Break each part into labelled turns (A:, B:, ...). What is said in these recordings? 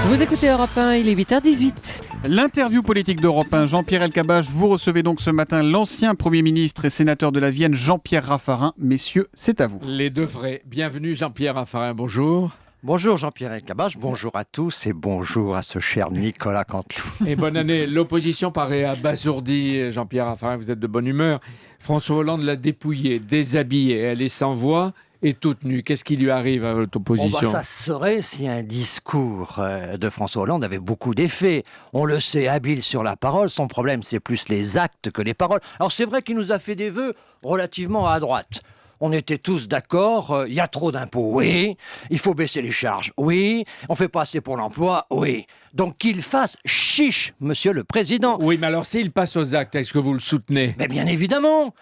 A: Vous écoutez Europe 1, il est 8h18.
B: L'interview politique d'Europe 1, Jean-Pierre Elkabbach, vous recevez donc ce matin l'ancien Premier ministre et sénateur de la Vienne, Jean-Pierre Raffarin. Messieurs, c'est à vous.
C: Les deux vrais. Bienvenue Jean-Pierre Raffarin, bonjour.
D: Bonjour Jean-Pierre Elkabbach, bonjour à tous et bonjour à ce cher Nicolas Canteloup.
C: Et bonne année. L'opposition paraît abasourdie. Jean-Pierre Raffarin, vous êtes de bonne humeur. François Hollande l'a dépouillée, déshabillée. Elle est sans voix et toute nue. Qu'est-ce qui lui arrive à votre opposition ?
D: Ça serait si un discours de François Hollande avait beaucoup d'effets. On le sait, habile sur la parole. Son problème, c'est plus les actes que les paroles. Alors c'est vrai qu'il nous a fait des vœux relativement à droite. On était tous d'accord, il y a trop d'impôts, oui. Il faut baisser les charges, oui. On fait pas assez pour l'emploi, oui. Donc qu'il fasse chiche, monsieur le président.
C: Oui, mais alors s'il passe aux actes, est-ce que vous le soutenez ?
D: Mais bien évidemment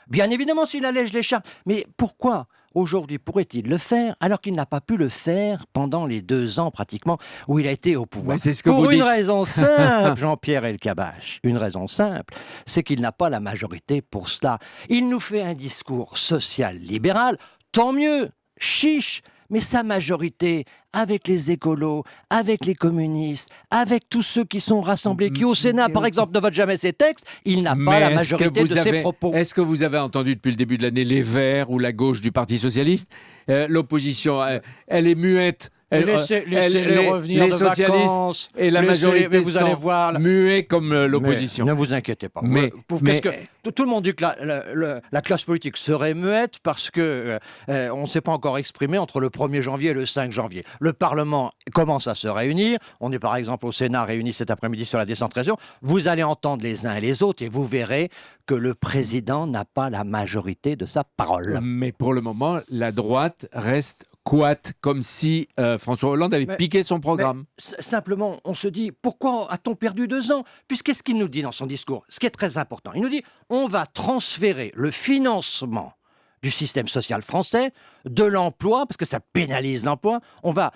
D: s'il allège les charges. Mais pourquoi aujourd'hui pourrait-il le faire alors qu'il n'a pas pu le faire pendant les 2 ans pratiquement où il a été au pouvoir ?
C: C'est ce que
D: Pour
C: vous
D: une
C: dites.
D: raison simple, Jean-Pierre Elkabbach. Une raison simple, c'est qu'il n'a pas la majorité pour cela. Il nous fait un discours social libéral, tant mieux, chiche. Mais sa majorité, avec les écolos, avec les communistes, avec tous ceux qui sont rassemblés, qui au Sénat, par exemple, ne votent jamais ces textes, il n'a pas la majorité de ses propos.
C: Est-ce que vous avez entendu depuis le début de l'année les Verts ou la gauche du Parti Socialiste ? L'opposition, elle est muette.
D: Laissez-les revenir
C: les
D: de
C: socialistes
D: vacances.
C: et la majorité
D: vous allez
C: sont
D: voir.
C: muets comme l'opposition.
D: Ne vous inquiétez pas. Parce que tout le monde dit que la classe politique serait muette parce que on ne s'est pas encore exprimé entre le 1er janvier et le 5 janvier. Le Parlement commence à se réunir. On est par exemple au Sénat réunis cet après-midi sur la décentralisation. Vous allez entendre les uns et les autres et vous verrez que le président n'a pas la majorité de sa parole.
C: Mais pour le moment, la droite reste couate, comme si François Hollande avait piqué son programme.
D: Simplement, on se dit, pourquoi a-t-on perdu 2 ans ? Puisqu'est-ce qu'il nous dit dans son discours ? Ce qui est très important, il nous dit, on va transférer le financement du système social français, de l'emploi, parce que ça pénalise l'emploi, on va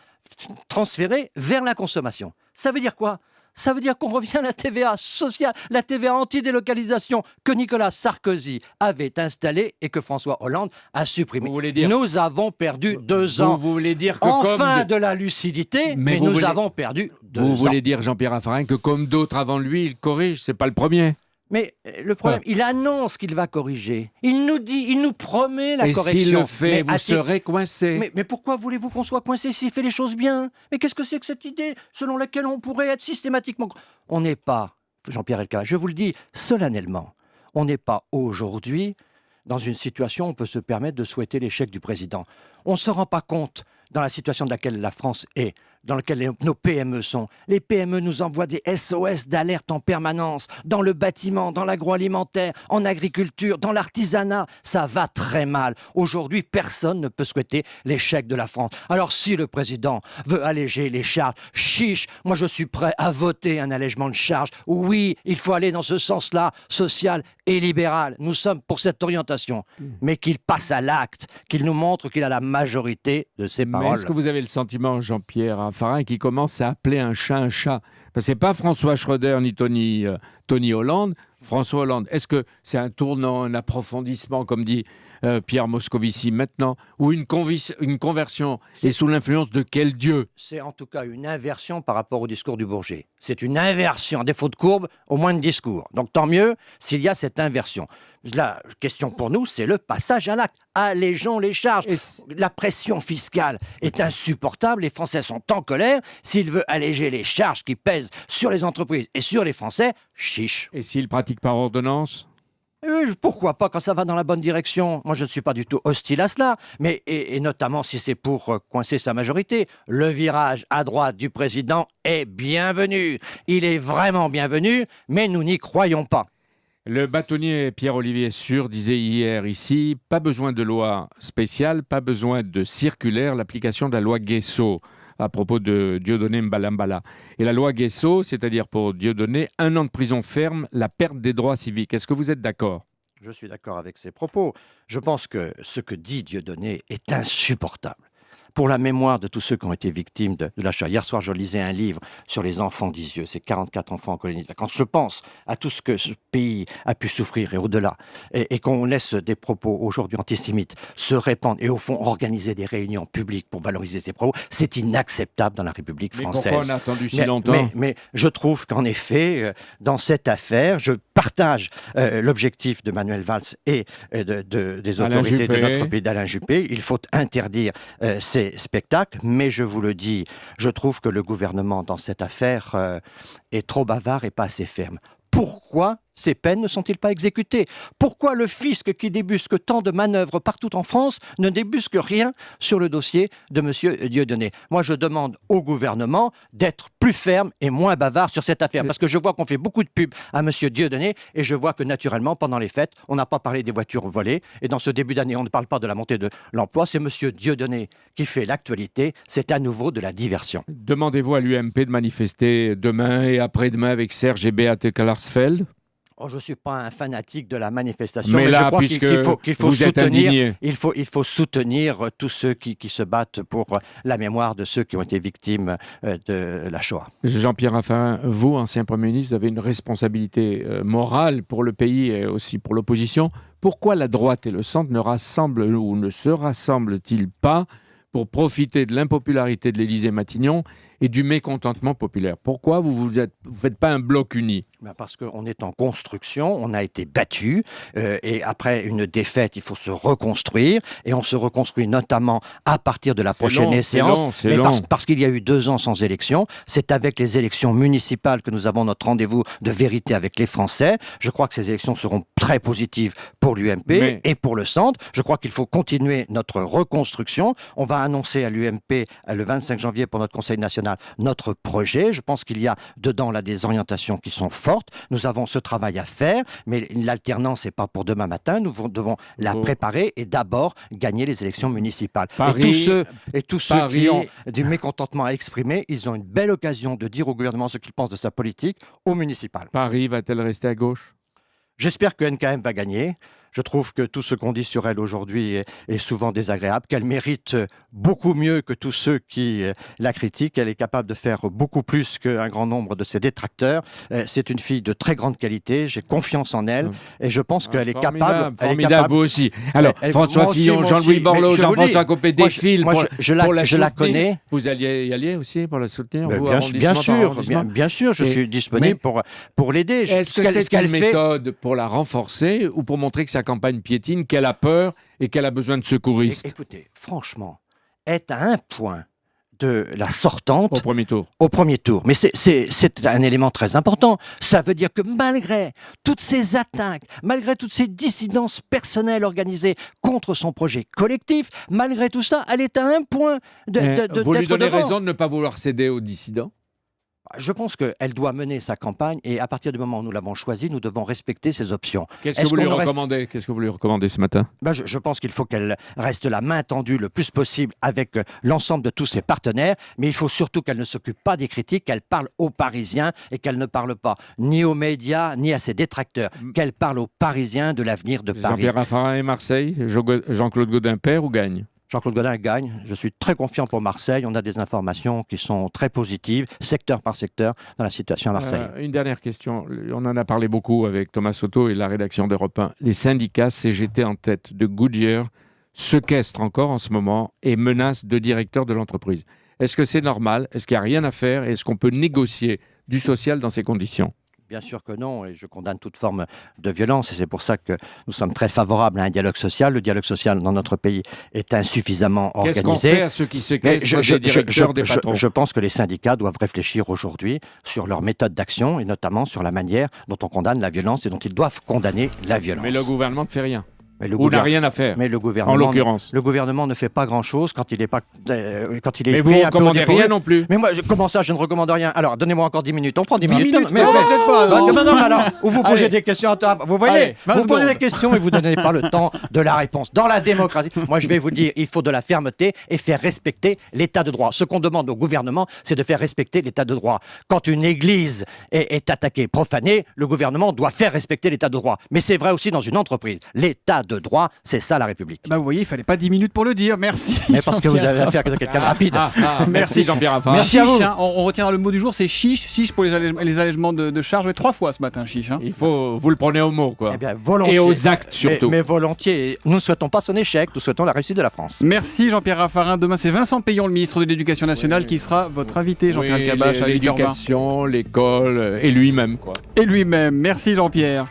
D: transférer vers la consommation. Ça veut dire quoi ? Ça veut dire qu'on revient à la TVA sociale, la TVA anti-délocalisation que Nicolas Sarkozy avait installée et que François Hollande a supprimée. Nous avons perdu 2 ans.
C: Vous voulez dire que
D: enfin de la lucidité, mais nous avons perdu 2 ans.
C: Vous voulez dire, Jean-Pierre Raffarin, que comme d'autres avant lui, il corrige, c'est pas le premier.
D: Mais le problème, il annonce qu'il va corriger. Il nous dit, il nous promet la correction.
C: Et s'il le fait, vous serez coincé.
D: Mais pourquoi voulez-vous qu'on soit coincé s'il fait les choses bien ? Mais qu'est-ce que c'est que cette idée selon laquelle on pourrait être systématiquement... On n'est pas, Jean-Pierre Elkabbach, je vous le dis solennellement, on n'est pas aujourd'hui dans une situation où on peut se permettre de souhaiter l'échec du président. On ne se rend pas compte dans la situation dans laquelle la France est, dans laquelle nos PME sont. Les PME nous envoient des SOS d'alerte en permanence, dans le bâtiment, dans l'agroalimentaire, en agriculture, dans l'artisanat. Ça va très mal. Aujourd'hui, personne ne peut souhaiter l'échec de la France. Alors si le président veut alléger les charges, chiche, moi je suis prêt à voter un allègement de charges. Oui, il faut aller dans ce sens-là, social et libéral. Nous sommes pour cette orientation. Mais qu'il passe à l'acte, qu'il nous montre qu'il a la majorité de ses paroles.
C: Mais est-ce que vous avez le sentiment, Jean-Pierre Raffarin, qui commence à appeler un chat ? Parce que c'est pas François Schröder ni Tony Hollande. François Hollande, est-ce que c'est un tournant, un approfondissement, comme dit Pierre Moscovici maintenant, ou une conversion ? Et sous l'influence de quel dieu ?
D: C'est en tout cas une inversion par rapport au discours du Bourget. C'est une inversion, à défaut de courbe, au moins de discours. Donc tant mieux s'il y a cette inversion. La question pour nous, c'est le passage à l'acte. Allégeons les charges. La pression fiscale est insupportable. Les Français sont en colère. S'il veut alléger les charges qui pèsent sur les entreprises et sur les Français, chiche.
C: Et s'il pratique par ordonnance ?
D: Pourquoi pas quand ça va dans la bonne direction ? Moi, je ne suis pas du tout hostile à cela, mais et notamment si c'est pour coincer sa majorité. Le virage à droite du président est bienvenu. Il est vraiment bienvenu, mais nous n'y croyons pas.
C: Le bâtonnier Pierre-Olivier Sûr disait hier ici, pas besoin de loi spéciale, pas besoin de circulaire, l'application de la loi Guesso à propos de Dieudonné Mbalambala. Et la loi Guesso, c'est-à-dire pour Dieudonné, 1 an de prison ferme, la perte des droits civiques. Est-ce que vous êtes d'accord ?
D: Je suis d'accord avec ses propos. Je pense que ce que dit Dieudonné est insupportable. pour la mémoire de tous ceux qui ont été victimes de la Shoah. Hier soir, je lisais un livre sur les enfants d'Isieux, ces 44 enfants en colonie. Quand je pense à tout ce que ce pays a pu souffrir et au-delà, et qu'on laisse des propos aujourd'hui antisémites se répandre et au fond organiser des réunions publiques pour valoriser ces propos, c'est inacceptable dans la République française.
C: Mais pourquoi on a attendu si longtemps?
D: Mais je trouve qu'en effet, dans cette affaire, je partage l'objectif de Manuel Valls et des autorités de notre pays, d'Alain Juppé. Il faut interdire ces spectacles, mais je vous le dis, je trouve que le gouvernement dans cette affaire est trop bavard et pas assez ferme. Pourquoi ces peines ne sont-ils pas exécutées? Pourquoi le fisc qui débusque tant de manœuvres partout en France ne débusque rien sur le dossier de M. Dieudonné? Moi, je demande au gouvernement d'être plus ferme et moins bavard sur cette affaire, parce que je vois qu'on fait beaucoup de pub à M. Dieudonné, et je vois que naturellement, pendant les fêtes, on n'a pas parlé des voitures volées, et dans ce début d'année, on ne parle pas de la montée de l'emploi. C'est M. Dieudonné qui fait l'actualité, c'est à nouveau de la diversion.
C: Demandez-vous à l'UMP de manifester demain et après-demain avec Serge et Beate Klarsfeld?
D: Oh, je ne suis pas un fanatique de la manifestation, mais
C: là,
D: je crois qu'il faut
C: vous êtes
D: soutenir, il faut soutenir tous ceux qui se battent pour la mémoire de ceux qui ont été victimes de la Shoah.
C: Jean-Pierre Raffarin, vous, ancien Premier ministre, vous avez une responsabilité morale pour le pays et aussi pour l'opposition. Pourquoi la droite et le centre ne rassemblent ou ne se rassemblent-ils pas pour profiter de l'impopularité de l'Élysée-Matignon et du mécontentement populaire? Pourquoi vous ne faites pas un bloc uni?
D: Parce qu'on est en construction, on a été battu, et après une défaite, il faut se reconstruire, et on se reconstruit notamment à partir de la prochaine échéance. Mais parce qu'il y a eu 2 ans sans élection, c'est avec les élections municipales que nous avons notre rendez-vous de vérité avec les Français. Je crois que ces élections seront très positives pour l'UMP et pour le centre. Je crois qu'il faut continuer notre reconstruction. On va annoncer à l'UMP le 25 janvier pour notre Conseil national notre projet. Je pense qu'il y a dedans là des orientations qui sont fortes. Nous avons ce travail à faire, mais l'alternance n'est pas pour demain matin. Nous devons la préparer et d'abord gagner les élections municipales. Et tous ceux qui ont du mécontentement à exprimer, ils ont une belle occasion de dire au gouvernement ce qu'ils pensent de sa politique au municipal.
C: Paris va-t-elle rester à gauche?
D: J'espère que NKM va gagner. Je trouve que tout ce qu'on dit sur elle aujourd'hui est souvent désagréable, qu'elle mérite beaucoup mieux que tous ceux qui la critiquent. Elle est capable de faire beaucoup plus qu'un grand nombre de ses détracteurs. C'est une fille de très grande qualité, j'ai confiance en elle et je pense qu'elle est capable.
C: Formidable, vous aussi. Alors, François Fillon, Jean-Louis Borloo, Jean-François Copé défilent pour la
D: connais.
C: Vous alliez y aller aussi pour la soutenir?
D: Bien sûr, je suis disponible pour l'aider.
C: Est-ce que c'est une méthode pour la renforcer ou pour montrer que sa campagne piétine, qu'elle a peur et qu'elle a besoin de secouristes?
D: Écoutez, franchement, est à un point de la sortante
C: au premier tour.
D: Mais c'est un élément très important. Ça veut dire que malgré toutes ces attaques, malgré toutes ces dissidences personnelles organisées contre son projet collectif, malgré tout ça, elle est à un point de
C: vous lui donnez
D: devant.
C: raison de ne pas vouloir céder aux dissidents?
D: Je pense qu'elle doit mener sa campagne et à partir du moment où nous l'avons choisie, nous devons respecter ses options.
C: Qu'est-ce que vous lui recommandez? Qu'est-ce que vous lui recommandez ce matin?
D: Je pense qu'il faut qu'elle reste la main tendue le plus possible avec l'ensemble de tous ses partenaires, mais il faut surtout qu'elle ne s'occupe pas des critiques, qu'elle parle aux Parisiens et qu'elle ne parle pas ni aux médias ni à ses détracteurs, qu'elle parle aux Parisiens de l'avenir de Paris.
C: Jean-Pierre Raffarin et Marseille, Jean-Claude Gaudin perd ou gagne?
D: Jean-Claude Gaudin gagne. Je suis très confiant pour Marseille. On a des informations qui sont très positives, secteur par secteur, dans la situation à Marseille.
C: Une dernière question. On en a parlé beaucoup avec Thomas Soto et la rédaction d'Europe 1. Les syndicats CGT en tête de Goodyear séquestrent encore en ce moment et menacent 2 directeurs de l'entreprise. Est-ce que c'est normal? Est-ce qu'il n'y a rien à faire? Est-ce qu'on peut négocier du social dans ces conditions?
D: Bien sûr que non, et je condamne toute forme de violence, et c'est pour ça que nous sommes très favorables à un dialogue social. Le dialogue social dans notre pays est insuffisamment organisé.
C: Qu'est-ce qu'on fait à ceux qui séquestrent des directeurs, des patrons?
D: Je pense que les syndicats doivent réfléchir aujourd'hui sur leur méthode d'action, et notamment sur la manière dont on condamne la violence et dont ils doivent condamner la violence.
C: Mais le gouvernement ne fait rien. Ou n'a rien à faire,
D: mais le gouvernement,
C: en l'occurrence.
D: Le gouvernement ne fait pas grand-chose quand il est pas, quand il est.
C: Mais vous ne recommandez rien non plus.
D: Mais moi, comment ça, je ne recommande rien? Alors, donnez-moi encore 10 minutes. On prend 10 minutes.
B: Mais peut-être pas.
D: Non, alors, ou vous posez des questions à table. Vous voyez, vous posez des questions et vous ne donnez pas le temps de la réponse. Dans la démocratie, moi, je vais vous dire, il faut de la fermeté et faire respecter l'état de droit. Ce qu'on demande au gouvernement, c'est de faire respecter l'état de droit. Quand une église est attaquée, profanée, le gouvernement doit faire respecter l'état de droit. Mais c'est vrai aussi dans une entreprise. L'état de droit. C'est ça la République.
B: Bah, vous voyez, il fallait pas 10 minutes pour le dire. Merci.
D: Mais parce que vous
B: Jean-Pierre.
D: avez affaire à quelqu'un de rapide.
C: Merci Jean-Pierre Raffarin.
D: Merci à vous.
B: Chiche, hein. On retiendra le mot du jour, c'est chiche. Chiche pour les allègements de charges. 3 fois ce matin, chiche. Hein.
C: Il faut, vous le prenez au mot, quoi.
D: Eh bien, volontiers.
C: Et aux actes, surtout.
D: Mais volontiers. Nous ne souhaitons pas son échec, nous souhaitons la réussite de la France.
B: Merci Jean-Pierre Raffarin. Demain, c'est Vincent Payon, le ministre de l'Éducation nationale, qui sera votre invité, Jean-Pierre Elkabbach, à 8h20.
C: L'éducation, l'école et lui-même, quoi.
B: Et lui-même. Merci Jean-Pierre.